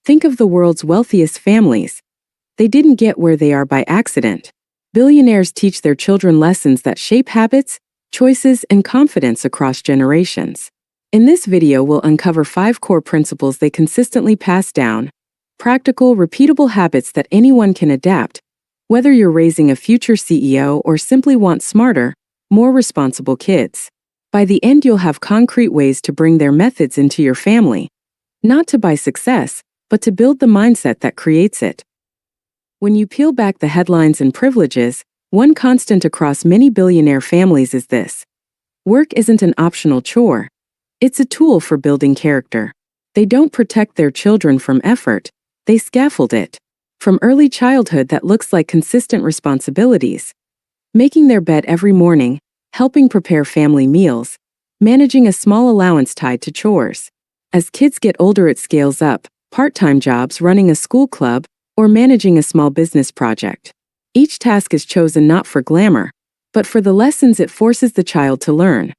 Think of the world's wealthiest families. They didn't get where they are by accident. Billionaires teach their children lessons that shape habits, choices, and confidence across generations. In this video, we'll uncover 5 core principles they consistently pass down, practical, repeatable habits that anyone can adapt, whether you're raising a future CEO or simply want smarter, more responsible kids. By the end, you'll have concrete ways to bring their methods into your family, not to buy success, but to build the mindset that creates it. When you peel back the headlines and privileges, one constant across many billionaire families is this: work isn't an optional chore. It's a tool for building character. They don't protect their children from effort, they scaffold it. From early childhood, that looks like consistent responsibilities. Making their bed every morning, helping prepare family meals, managing a small allowance tied to chores. As kids get older, it scales up: part-time jobs, running a school club, or managing a small business project. Each task is chosen not for glamour, but for the lessons it forces the child to learn: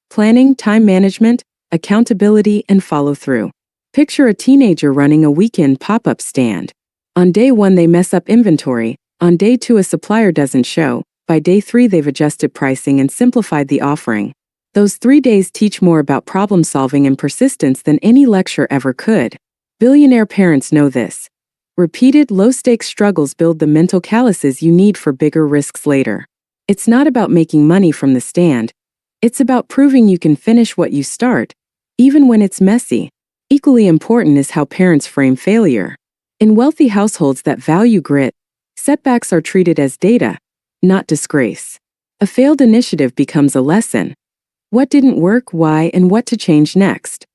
planning, time management, accountability, and follow-through. Picture a teenager running a weekend pop-up stand. On day 1, they mess up inventory. On day 2, a supplier doesn't show. By day 3, they've adjusted pricing and simplified the offering. Those 3 days teach more about problem-solving and persistence than any lecture ever could. Billionaire parents know this. Repeated, low-stakes struggles build the mental calluses you need for bigger risks later. It's not about making money from the stand. It's about proving you can finish what you start, even when it's messy. Equally important is how parents frame failure. In wealthy households that value grit, setbacks are treated as data, not disgrace. A failed initiative becomes a lesson: what didn't work, why, and what to change next.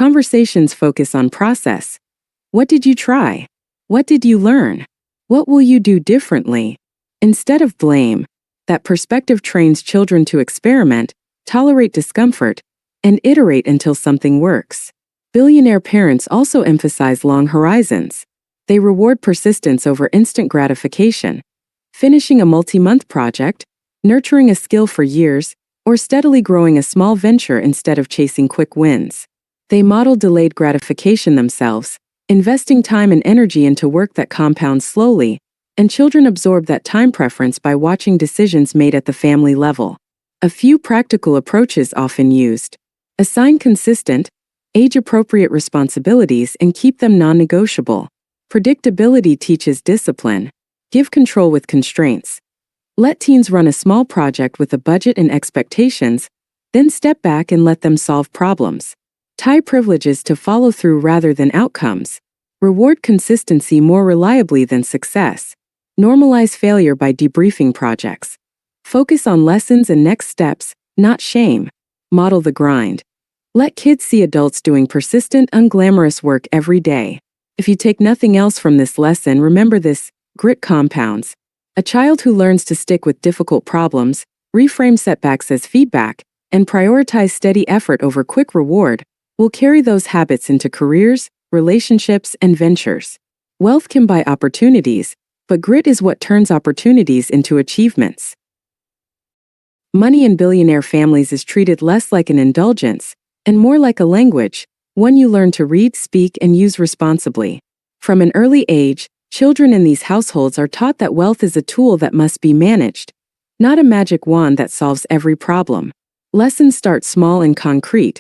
Conversations focus on process. What did you try? What did you learn? What will you do differently? Instead of blame. That perspective trains children to experiment, tolerate discomfort, and iterate until something works. Billionaire parents also emphasize long horizons. They reward persistence over instant gratification. Finishing a multi-month project, nurturing a skill for years, or steadily growing a small venture instead of chasing quick wins. They model delayed gratification themselves, investing time and energy into work that compounds slowly, and children absorb that time preference by watching decisions made at the family level. A few practical approaches often used: assign consistent, age-appropriate responsibilities and keep them non-negotiable. Predictability teaches discipline. Give control with constraints. Let teens run a small project with a budget and expectations, then step back and let them solve problems. Tie privileges to follow-through rather than outcomes. Reward consistency more reliably than success. Normalize failure by debriefing projects. Focus on lessons and next steps, not shame. Model the grind. Let kids see adults doing persistent, unglamorous work every day. If you take nothing else from this lesson, remember this: grit compounds. A child who learns to stick with difficult problems, reframe setbacks as feedback, and prioritize steady effort over quick reward will carry those habits into careers, relationships, and ventures. Wealth can buy opportunities, but grit is what turns opportunities into achievements. Money in billionaire families is treated less like an indulgence and more like a language, one you learn to read, speak, and use responsibly. From an early age, children in these households are taught that wealth is a tool that must be managed, not a magic wand that solves every problem. Lessons start small and concrete,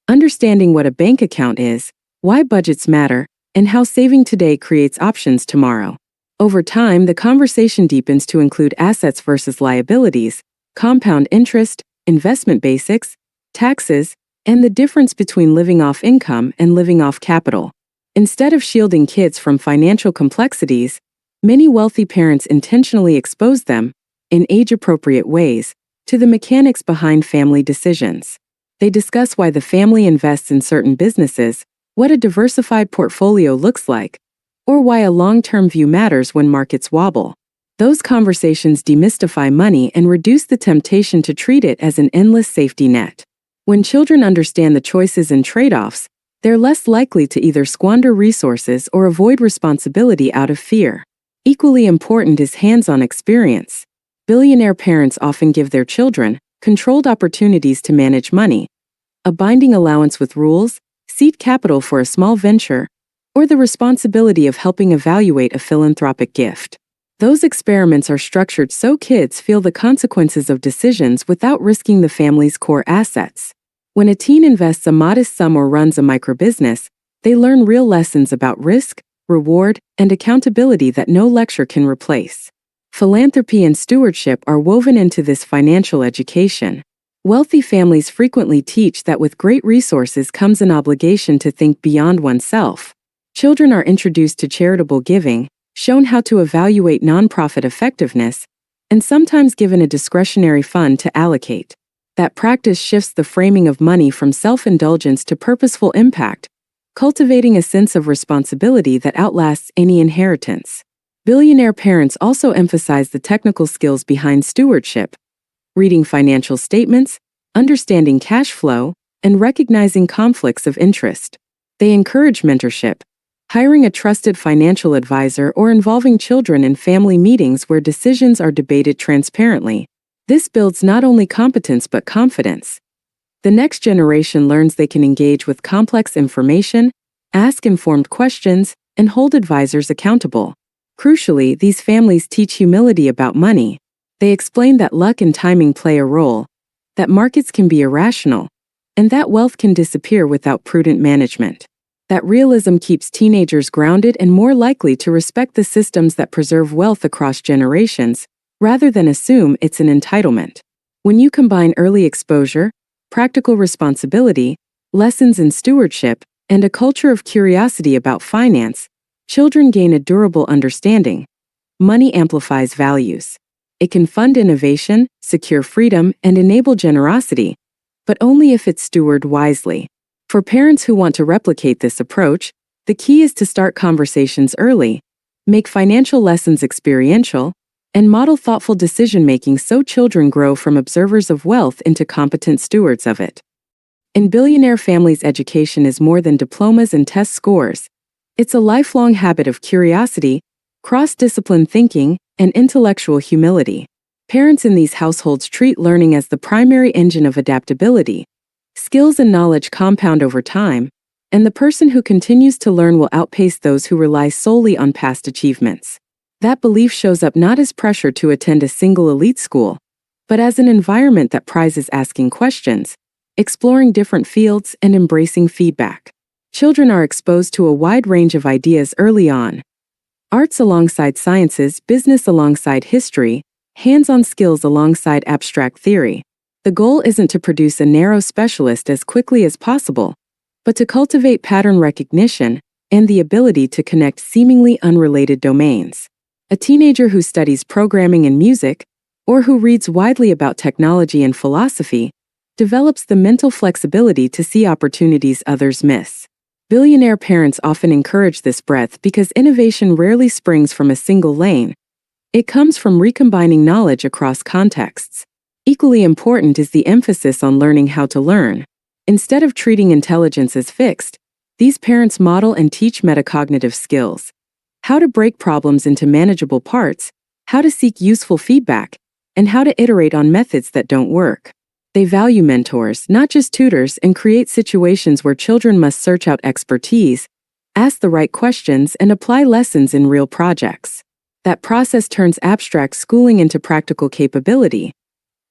understanding what a bank account is, why budgets matter, and how saving today creates options tomorrow. Over time, the conversation deepens to include assets versus liabilities, compound interest, investment basics, taxes, and the difference between living off income and living off capital. Instead of shielding kids from financial complexities, many wealthy parents intentionally expose them, in age-appropriate ways, to the mechanics behind family decisions. They discuss why the family invests in certain businesses, what a diversified portfolio looks like, or why a long-term view matters when markets wobble. Those conversations demystify money and reduce the temptation to treat it as an endless safety net. When children understand the choices and trade-offs, they're less likely to either squander resources or avoid responsibility out of fear. Equally important is hands-on experience. Billionaire parents often give their children controlled opportunities to manage money, a binding allowance with rules, seed capital for a small venture, or the responsibility of helping evaluate a philanthropic gift. Those experiments are structured so kids feel the consequences of decisions without risking the family's core assets. When a teen invests a modest sum or runs a microbusiness, they learn real lessons about risk, reward, and accountability that no lecture can replace. Philanthropy and stewardship are woven into this financial education. Wealthy families frequently teach that with great resources comes an obligation to think beyond oneself. Children are introduced to charitable giving, shown how to evaluate nonprofit effectiveness, and sometimes given a discretionary fund to allocate. That practice shifts the framing of money from self-indulgence to purposeful impact, cultivating a sense of responsibility that outlasts any inheritance. Billionaire parents also emphasize the technical skills behind stewardship, reading financial statements, understanding cash flow, and recognizing conflicts of interest. They encourage mentorship, hiring a trusted financial advisor or involving children in family meetings where decisions are debated transparently. This builds not only competence but confidence. The next generation learns they can engage with complex information, ask informed questions, and hold advisors accountable. Crucially, these families teach humility about money. They explain that luck and timing play a role, that markets can be irrational, and that wealth can disappear without prudent management. That realism keeps teenagers grounded and more likely to respect the systems that preserve wealth across generations, rather than assume it's an entitlement. When you combine early exposure, practical responsibility, lessons in stewardship, and a culture of curiosity about finance, children gain a durable understanding. Money amplifies values. It can fund innovation, secure freedom, and enable generosity, but only if it's stewarded wisely. For parents who want to replicate this approach, the key is to start conversations early, make financial lessons experiential, and model thoughtful decision-making so children grow from observers of wealth into competent stewards of it. In billionaire families, education is more than diplomas and test scores. It's a lifelong habit of curiosity, cross-discipline thinking, and intellectual humility. Parents in these households treat learning as the primary engine of adaptability. Skills and knowledge compound over time, and the person who continues to learn will outpace those who rely solely on past achievements. That belief shows up not as pressure to attend a single elite school, but as an environment that prizes asking questions, exploring different fields, and embracing feedback. Children are exposed to a wide range of ideas early on. Arts alongside sciences, business alongside history, hands-on skills alongside abstract theory. The goal isn't to produce a narrow specialist as quickly as possible, but to cultivate pattern recognition and the ability to connect seemingly unrelated domains. A teenager who studies programming and music, or who reads widely about technology and philosophy, develops the mental flexibility to see opportunities others miss. Billionaire parents often encourage this breadth because innovation rarely springs from a single lane. It comes from recombining knowledge across contexts. Equally important is the emphasis on learning how to learn. Instead of treating intelligence as fixed, these parents model and teach metacognitive skills. How to break problems into manageable parts, how to seek useful feedback, and how to iterate on methods that don't work. They value mentors, not just tutors, and create situations where children must search out expertise, ask the right questions, and apply lessons in real projects. That process turns abstract schooling into practical capability.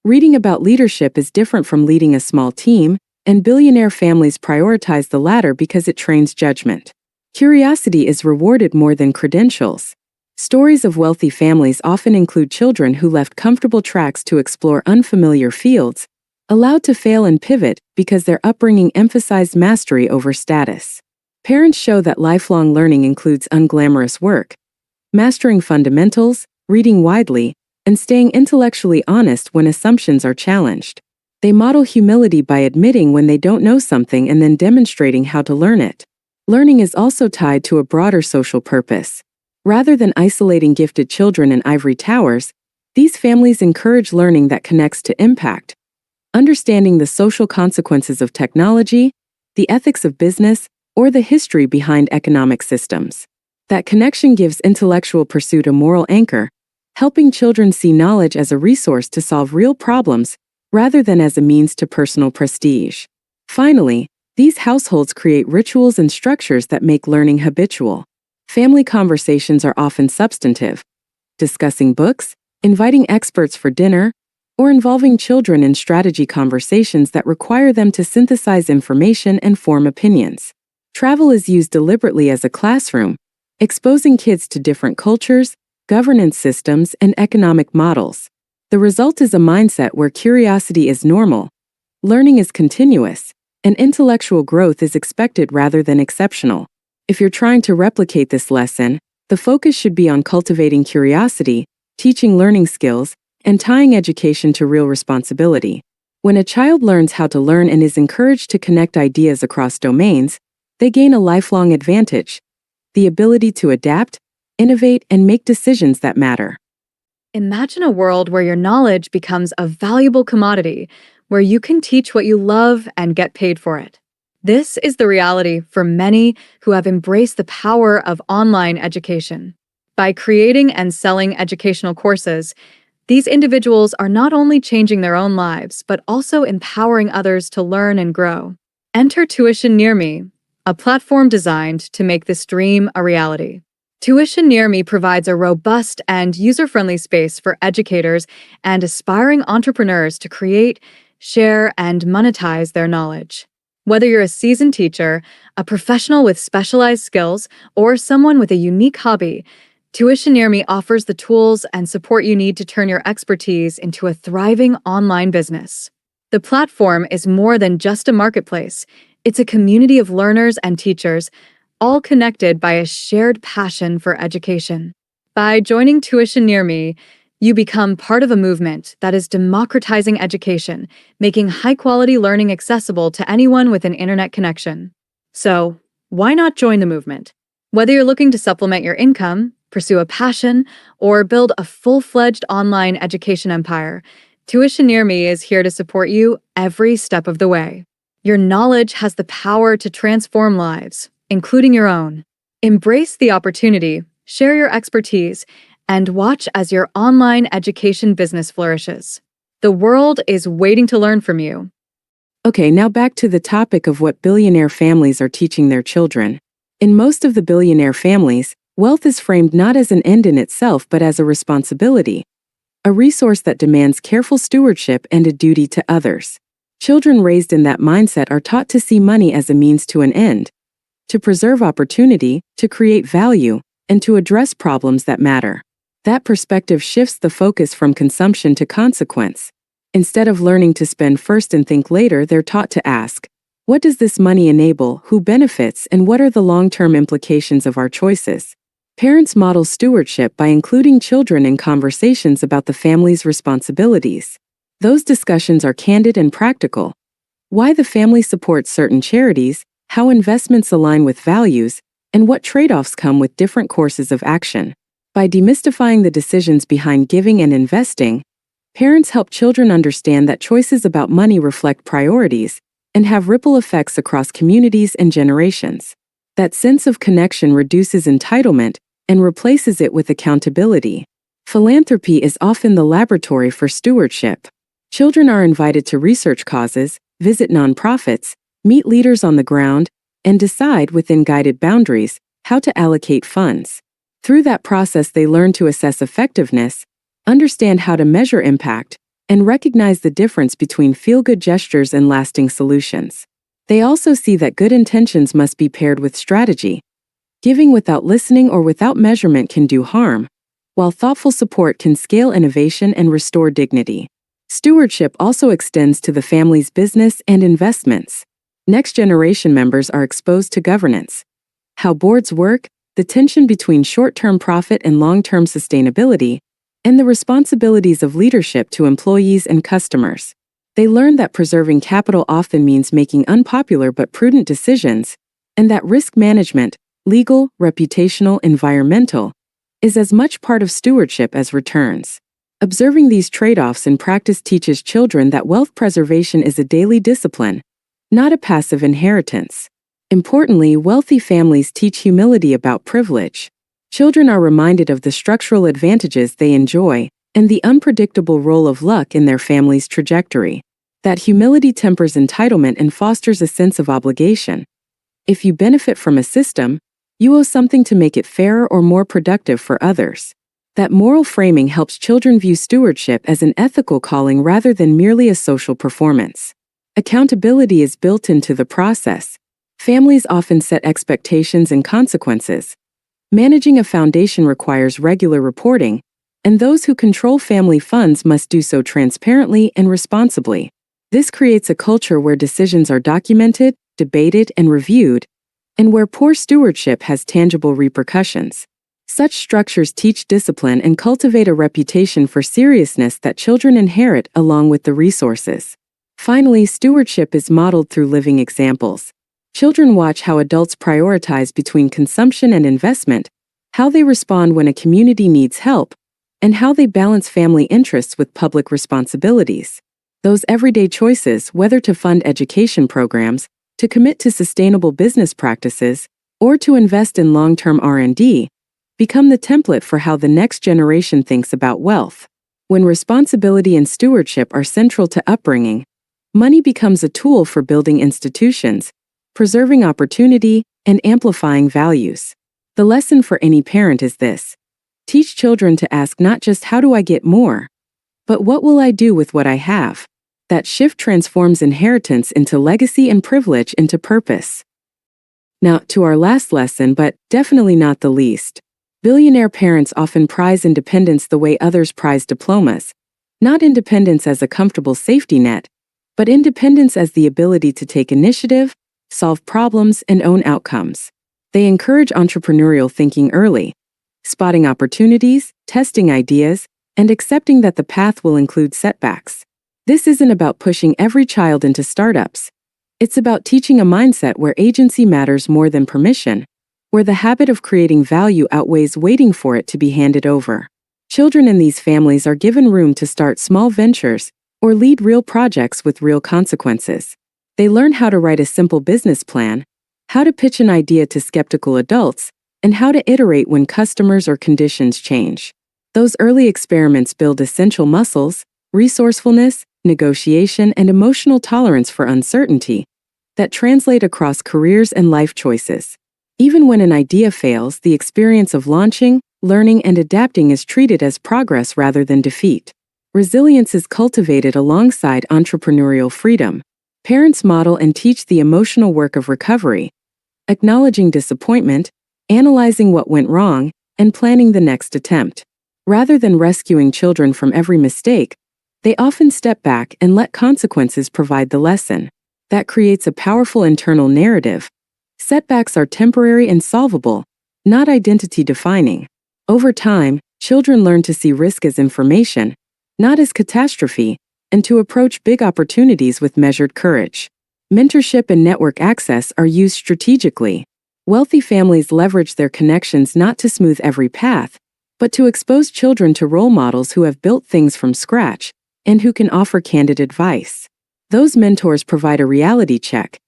Reading about leadership is different from leading a small team, and billionaire families prioritize the latter because it trains judgment. Curiosity is rewarded more than credentials. Stories of wealthy families often include children who left comfortable tracks to explore unfamiliar fields, allowed to fail and pivot because their upbringing emphasized mastery over status. Parents show that lifelong learning includes unglamorous work, mastering fundamentals, reading widely, and staying intellectually honest when assumptions are challenged. They model humility by admitting when they don't know something and then demonstrating how to learn it. Learning is also tied to a broader social purpose. Rather than isolating gifted children in ivory towers, these families encourage learning that connects to impact, understanding the social consequences of technology, the ethics of business, or the history behind economic systems. That connection gives intellectual pursuit a moral anchor, helping children see knowledge as a resource to solve real problems rather than as a means to personal prestige. Finally, These households create rituals and structures that make learning habitual. Family conversations are often substantive, discussing books, inviting experts for dinner, or involving children in strategy conversations that require them to synthesize information and form opinions. Travel is used deliberately as a classroom, exposing kids to different cultures, governance systems, and economic models. The result is a mindset where curiosity is normal, learning is continuous, and intellectual growth is expected rather than exceptional. If you're trying to replicate this lesson, the focus should be on cultivating curiosity, teaching learning skills, and tying education to real responsibility. When a child learns how to learn and is encouraged to connect ideas across domains, they gain a lifelong advantage: the ability to adapt, innovate, and make decisions that matter. Imagine a world where your knowledge becomes a valuable commodity, where you can teach what you love and get paid for it. This is the reality for many who have embraced the power of online education. By creating and selling educational courses, these individuals are not only changing their own lives, but also empowering others to learn and grow. Enter Tuition Near Me, a platform designed to make this dream a reality. Tuition Near Me provides a robust and user-friendly space for educators and aspiring entrepreneurs to create, share, and monetize their knowledge. Whether you're a seasoned teacher, a professional with specialized skills, or someone with a unique hobby, Tuition Near Me offers the tools and support you need to turn your expertise into a thriving online business. The platform is more than just a marketplace. It's a community of learners and teachers, all connected by a shared passion for education. By joining Tuition Near Me, you become part of a movement that is democratizing education, making high-quality learning accessible to anyone with an internet connection. So, why not join the movement? Whether you're looking to supplement your income, pursue a passion, or build a full-fledged online education empire, Tuition Near Me is here to support you every step of the way. Your knowledge has the power to transform lives, including your own. Embrace the opportunity, share your expertise, and watch as your online education business flourishes. The world is waiting to learn from you. Okay, now back to the topic of what billionaire families are teaching their children. In most of the billionaire families, wealth is framed not as an end in itself but as a responsibility, a resource that demands careful stewardship and a duty to others. Children raised in that mindset are taught to see money as a means to an end, to preserve opportunity, to create value, and to address problems that matter. That perspective shifts the focus from consumption to consequence. Instead of learning to spend first and think later, they're taught to ask, what does this money enable, who benefits, and what are the long-term implications of our choices? Parents model stewardship by including children in conversations about the family's responsibilities. Those discussions are candid and practical. Why the family supports certain charities, how investments align with values, and what trade-offs come with different courses of action. By demystifying the decisions behind giving and investing, parents help children understand that choices about money reflect priorities and have ripple effects across communities and generations. That sense of connection reduces entitlement and replaces it with accountability. Philanthropy is often the laboratory for stewardship. Children are invited to research causes, visit nonprofits, meet leaders on the ground, and decide within guided boundaries how to allocate funds. Through that process, they learn to assess effectiveness, understand how to measure impact, and recognize the difference between feel-good gestures and lasting solutions. They also see that good intentions must be paired with strategy. Giving without listening or without measurement can do harm, while thoughtful support can scale innovation and restore dignity. Stewardship also extends to the family's business and investments. Next generation members are exposed to governance, how boards work, the tension between short-term profit and long-term sustainability, and the responsibilities of leadership to employees and customers. They learn that preserving capital often means making unpopular but prudent decisions, and that risk management, legal, reputational, environmental, is as much part of stewardship as returns. Observing these trade-offs in practice teaches children that wealth preservation is a daily discipline, not a passive inheritance. Importantly, wealthy families teach humility about privilege. Children are reminded of the structural advantages they enjoy and the unpredictable role of luck in their family's trajectory. That humility tempers entitlement and fosters a sense of obligation. If you benefit from a system, you owe something to make it fairer or more productive for others. That moral framing helps children view stewardship as an ethical calling rather than merely a social performance. Accountability is built into the process. Families often set expectations and consequences. Managing a foundation requires regular reporting, and those who control family funds must do so transparently and responsibly. This creates a culture where decisions are documented, debated, and reviewed, and where poor stewardship has tangible repercussions. Such structures teach discipline and cultivate a reputation for seriousness that children inherit along with the resources. Finally, stewardship is modeled through living examples. Children watch how adults prioritize between consumption and investment, how they respond when a community needs help, and how they balance family interests with public responsibilities. Those everyday choices, whether to fund education programs, to commit to sustainable business practices, or to invest in long-term R&D, become the template for how the next generation thinks about wealth. When responsibility and stewardship are central to upbringing, money becomes a tool for building institutions, preserving opportunity, and amplifying values. The lesson for any parent is this: teach children to ask not just how do I get more, but what will I do with what I have? That shift transforms inheritance into legacy and privilege into purpose. Now, to our last lesson, but definitely not the least. Billionaire parents often prize independence the way others prize diplomas. Not independence as a comfortable safety net, but independence as the ability to take initiative, solve problems, and own outcomes. They encourage entrepreneurial thinking early, spotting opportunities, testing ideas, and accepting that the path will include setbacks. This isn't about pushing every child into startups. It's about teaching a mindset where agency matters more than permission, where the habit of creating value outweighs waiting for it to be handed over. Children in these families are given room to start small ventures or lead real projects with real consequences. They learn how to write a simple business plan, how to pitch an idea to skeptical adults, and how to iterate when customers or conditions change. Those early experiments build essential muscles, resourcefulness, negotiation, and emotional tolerance for uncertainty that translate across careers and life choices. Even when an idea fails, the experience of launching, learning, and adapting is treated as progress rather than defeat. Resilience is cultivated alongside entrepreneurial freedom. Parents model and teach the emotional work of recovery, acknowledging disappointment, analyzing what went wrong, and planning the next attempt. Rather than rescuing children from every mistake, they often step back and let consequences provide the lesson. That creates a powerful internal narrative. Setbacks are temporary and solvable, not identity-defining. Over time, children learn to see risk as information, not as catastrophe, and to approach big opportunities with measured courage. Mentorship and network access are used strategically. Wealthy families leverage their connections not to smooth every path, but to expose children to role models who have built things from scratch and who can offer candid advice. Those mentors provide a reality check: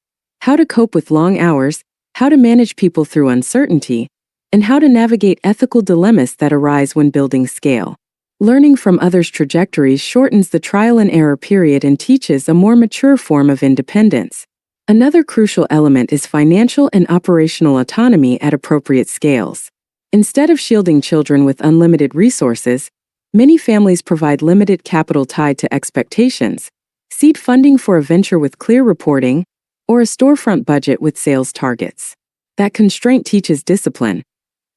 how to cope with long hours, how to manage people through uncertainty, and how to navigate ethical dilemmas that arise when building scale. Learning from others' trajectories shortens the trial and error period and teaches a more mature form of independence. Another crucial element is financial and operational autonomy at appropriate scales. Instead of shielding children with unlimited resources, many families provide limited capital tied to expectations, seed funding for a venture with clear reporting, or a storefront budget with sales targets. That constraint teaches discipline.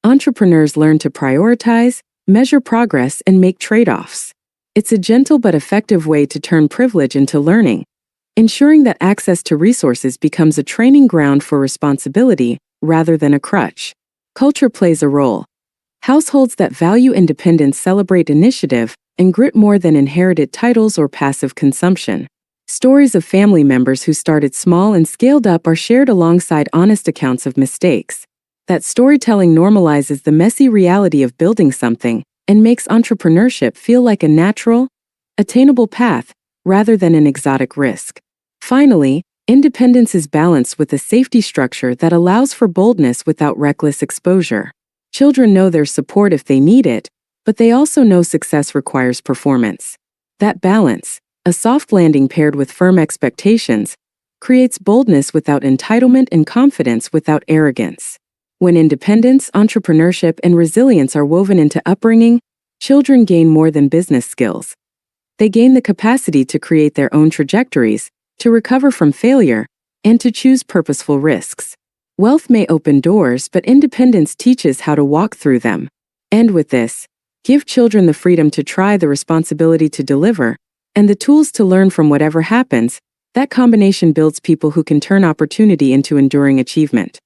Entrepreneurs learn to prioritize, measure progress, and make trade-offs. It's a gentle but effective way to turn privilege into learning, ensuring that access to resources becomes a training ground for responsibility rather than a crutch. Culture plays a role. Households that value independence celebrate initiative and grit more than inherited titles or passive consumption. Stories of family members who started small and scaled up are shared alongside honest accounts of mistakes. That storytelling normalizes the messy reality of building something and makes entrepreneurship feel like a natural, attainable path rather than an exotic risk. Finally, independence is balanced with a safety structure that allows for boldness without reckless exposure. Children know there's support if they need it, but they also know success requires performance. That balance, A soft landing paired with firm expectations creates boldness without entitlement and confidence without arrogance. When independence, entrepreneurship, and resilience are woven into upbringing, children gain more than business skills. They gain the capacity to create their own trajectories, to recover from failure, and to choose purposeful risks. Wealth may open doors, but independence teaches how to walk through them. And with this, give children the freedom to try, the responsibility to deliver, and the tools to learn from whatever happens. That combination builds people who can turn opportunity into enduring achievement.